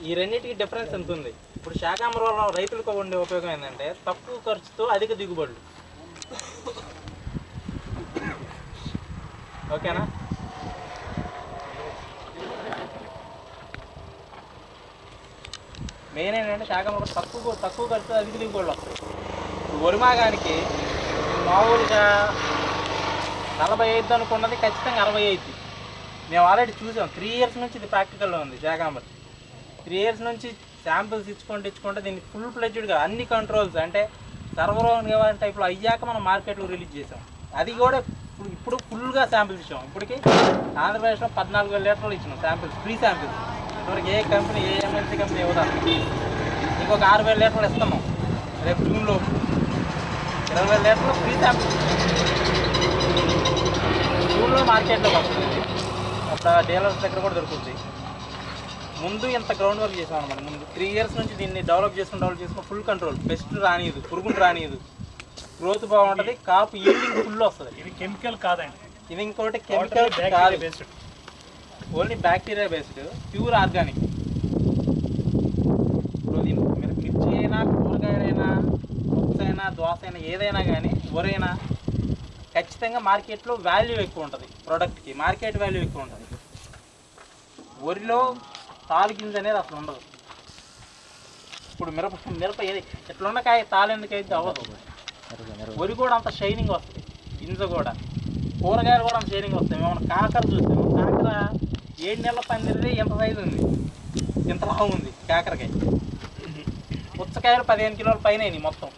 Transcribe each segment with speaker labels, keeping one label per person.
Speaker 1: ఈ రెండింటికి డిఫరెన్స్ ఎంత ఉంది. ఇప్పుడు శాకాంబరం వల్ల రైతులకు ఉండే ఉపయోగం ఏంటంటే తక్కువ ఖర్చుతో అధిక దిగుబడులు. ఓకేనా? మెయిన్ ఏంటంటే శాకాంబరం తక్కువ ఖర్చుతో అధిక దిగుబడులు వస్తాయి. ఇప్పుడు వరిమాగానికి మామూలుగా 45 అనుకున్నది ఖచ్చితంగా 65. మేము ఆల్రెడీ చూసాం. 3 ఇయర్స్ నుంచి ఇది ప్రాక్టికల్లో ఉంది శాకాంబరం. 3 ఇయర్స్ నుంచి శాంపిల్స్ ఇచ్చుకుంటే దీన్ని ఫుల్ ఫ్లెడ్జ్డ్గా అన్ని కంట్రోల్స్ అంటే సర్వరోగ టైప్లో అయ్యాక మనం మార్కెట్లో రిలీజ్ చేసాం. అది కూడా ఇప్పుడు ఫుల్గా శాంపిల్స్ ఇచ్చాం. ఇప్పటికి ఆంధ్రప్రదేశ్లో 14,000 లీటర్లు ఇచ్చినాం శాంపిల్స్, ఫ్రీ శాంపిల్స్. ఇప్పటివరకు ఏ కంపెనీ ఏ ఎంఎన్సీ కంపెనీ ఇవ్వదాం. ఇంకొక 6,000 లీటర్లు ఇస్తున్నాం రేపు జూన్లో. 20,000 లీటర్లు ఫ్రీ శాంపిల్స్ జూన్లో మార్కెట్లోకి వస్తుంది. అప్పుడు డీలర్స్ దగ్గర కూడా దొరుకుతుంది. ముందు ఇంత గ్రౌండ్ వర్క్ చేసాం అనమాట. ముందు 3 ఇయర్స్ నుంచి దీన్ని డెవలప్ చేసుకుని ఫుల్ కంట్రోల్, పెస్ట్ రానియదు, పురుగులు రానియదు, గ్రోత్ బాగుంటుంది, కాపు ఈల్డింగ్ ఫుల్ వస్తుంది.
Speaker 2: ఇది కెమికల్ కాదండి,
Speaker 1: ఇది ఇంకోటి కెమికల్ కాదు, only bacteria based, pure organic. ఇప్పుడు మీరు మిర్చి అయినా, కూరగాయలైనా, పప్స్ అయినా, దోశ అయినా, ఏదైనా కానీ వరైనా ఖచ్చితంగా మార్కెట్లో వాల్యూ ఎక్కువ ఉంటుంది. ప్రోడక్ట్కి మార్కెట్ వాల్యూ ఎక్కువ ఉంటుంది. వరిలో తాలు గింజ అనేది అసలు ఉండదు. ఇప్పుడు మిరప ఏది ఎట్లున్న కాయ తాలు ఎందుకైతే అవ్వదు. వరి కూడా అంత షైనింగ్ వస్తుంది, గింజ కూడా. కూరగాయలు కూడా అంత షైనింగ్ వస్తాయి. మేము కాకర చూసాము. కాకర 7 నెలల పందిరిది ఎంత సైజు ఉంది, ఇంత లావు ఉంది కాకరకాయ. పుచ్చకాయలు 15 కిలోల పైన మొత్తం.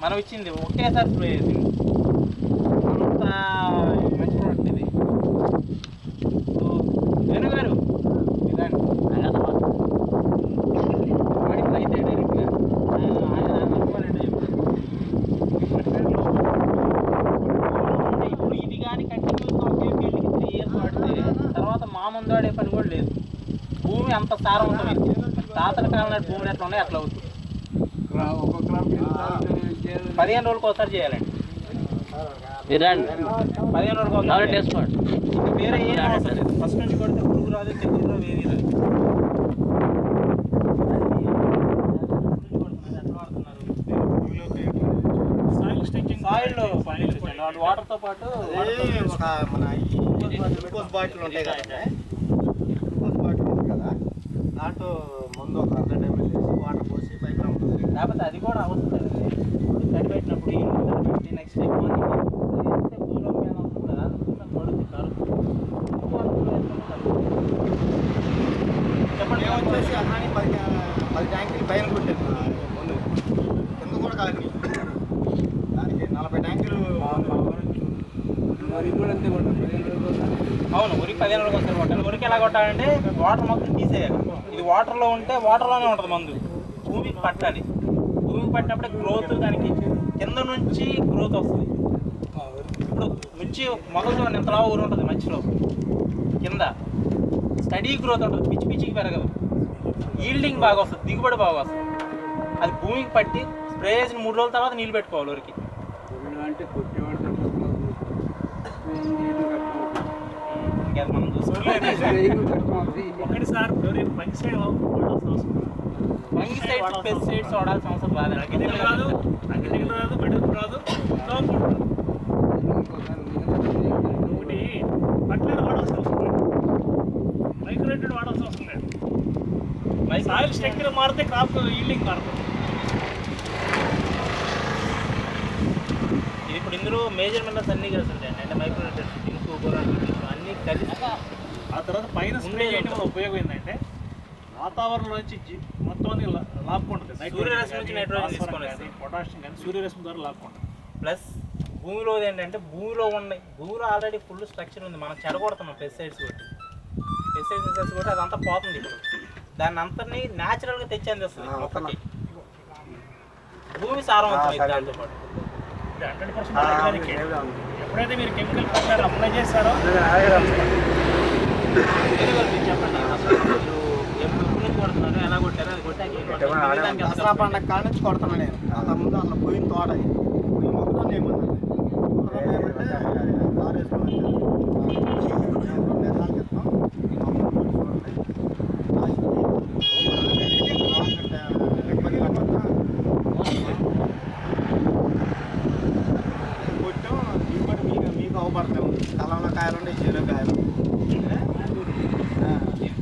Speaker 1: మనం ఇచ్చింది ఒకేసారి స్ప్రే చేసింది. అంత మంచి ప్రోడక్ట్ ఇది. వెనుగారు ఇప్పుడు ఇది కానీ కంటిన్యూస్గా ఒకే ఫీల్డ్కి 3 ఇయర్స్ వాడితే తర్వాత మామూలు వాడే పని కూడా లేదు. భూమి అంత సారవంతమైంది. తాతల కాలం నాటి భూములు ఎట్లా ఉన్నాయి అట్లా అవుతుంది. 15 రోజులకు ఒకసారి చేయాలండి. 15 రోజులకు ఒకసారి చేసుకోండి. ఇది వేరే ఏం అవసరం లేదు. ఫస్ట్ నుంచి కొడితే పురుగు రాదు, తెగులు రాదు, ఏది రాదు. సాయిల్లో వాటర్తో పాటు
Speaker 3: మన గ్లూకోజ్ బాటిల్ ఉంటాయి కదా, గ్లూకోజ్ బాటిల్ ఉంది కదా, దాంట్లో ముందు ఒక 100 ml వేసి వాటర్ పోసి పైప్ ఉంటుంది.
Speaker 1: లేకపోతే అది కూడా అవసరం లేదండి. తడిపెట్టినప్పుడు తడిపెట్టి నెక్స్ట్ డే మార్నింగ్ భూమిలో మీద కూడా పడుతుంది కారు.
Speaker 3: చెప్పండి. వచ్చేసి అన్నాని 10 ట్యాంకులు పైన కొట్టాను ముందు, కింద కూడా కాదు. దానికి 40 ట్యాంకులు.
Speaker 1: అవును, ఉరికి 15 రోజులకు ఒకసారి కొట్టాలి. ఉరికి ఎలా కొట్టాలంటే వాటర్ మొత్తం తీసేయాలి. ఇది వాటర్లో ఉంటే వాటర్లోనే ఉంటుంది మందు. భూమికి పట్టాలి. భూమికి పట్టినప్పుడే గ్రోత్, దానికి కింద నుంచి గ్రోత్ వస్తుంది. ఇప్పుడు మిర్చి మొదలు ఇంతలా ఊరు ఉంటుంది, మధ్యలో కింద స్టడీ గ్రోత్ ఉంటుంది, పిచ్చికి పెరగదు. ఈల్డింగ్ బాగా వస్తుంది, దిగుబడి బాగా వస్తుంది. అది భూమికి పట్టి స్ప్రే చేసిన 3 రోజుల తర్వాత నీళ్ళు పెట్టుకోవాలి ఊరికి. మనం చూసుకోలేదు.
Speaker 2: ఒకటిసారి ఫంగిసైడ్
Speaker 1: పెస్టిసైడ్స్ వాడాల్సిన అవసరం రాదు.
Speaker 2: అగ్గితెగులు రాదు, బెడుగు రాదు, ఒకటి ఫర్టిలైజర్ వాడాల్సిన అవసరం లేదు, మైక్రోన్యూట్రియంట్ వాడాల్సిన అవసరం లేదు. సాయిల్ స్ట్రక్చర్ మారితే క్రాప్ ఈల్డింగ్ మారుతుంది.
Speaker 1: ఇప్పుడు ఇందులో మేజర్మెంట్స్ అన్నీ కలిసి ఉంటాయండి. అంటే మైక్రోన్యూట్రియంట్స్, ఇంకు, బోరాన్ అన్నీ కలిసి.
Speaker 2: ఆ తర్వాత పైన స్ప్రే చేయడం వల్ల ఉపయోగం ఏంటంటే వాతావరణం నుంచి మొత్తం లాక్కుంటుంది.
Speaker 1: సూర్యరశ్మి నుంచి నైట్రోజన్ తీసుకొని
Speaker 2: పొటాషియం కానీ సూర్యరశ్మి ద్వారా లాక్కుంటుంది.
Speaker 1: ప్లస్ భూమిలో ఏంటంటే భూమిలో ఆల్రెడీ ఫుల్ స్ట్రక్చర్ ఉంది. మనం చెడగొడుతున్నాం పెస్టిసైడ్స్ కొట్టి అదంతా పోతుంది. ఇప్పుడు దాన్ని అంతని న్యాచురల్గా తెచ్చి అందిస్తుంది మొక్కకి. భూమి సారవంతం దాంతో పాటు
Speaker 2: 100% ఎప్పుడైతే మీరు కెమికల్ ఫర్టిలైజర్ అప్లై చేస్తారో
Speaker 1: చెప్పండి అసలు ఎప్పుడు నుంచి కొడుతున్నారు, ఎలా కొట్టారో అది కొట్టాక
Speaker 3: దసరా పండగ కాడ నుంచి కొడుతున్నాను నేను. అంత ముందు అసలు పోయిన తోట పోయి మొత్తం ఏమన్నా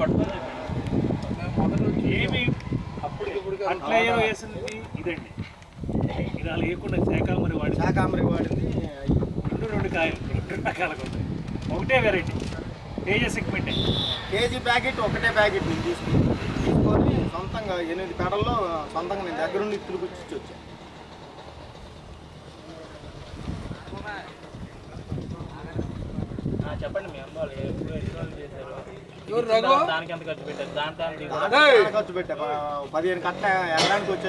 Speaker 1: పట్టుకొని చెప్పండి.
Speaker 2: ఏమి అట్లయ్యలో వేసింది ఇదండి. ఇది అలా వేయకుండా శాకామరి వాడి
Speaker 3: శాకాంబరి వాడింది.
Speaker 2: రెండు కాయలు 2 రకాలుగా ఉంటాయి. ఒకటే variety Teja segment.
Speaker 3: KG packet ఒకటే ప్యాకెట్ నేను తీసుకొని సొంతంగా 8 పెడల్లో సొంతంగా నేను దగ్గరుండి ఇత్తులు గుర్తించి వచ్చాను.
Speaker 1: చెప్పండి మీ అమ్మ వాళ్ళు ఎన్ని రోజులు చేశారు, దానికి ఎంత ఖర్చు పెట్టారు, దాంట్లో
Speaker 3: ఖర్చు పెట్టా 15 కట్ట ఎకరానికి వచ్చే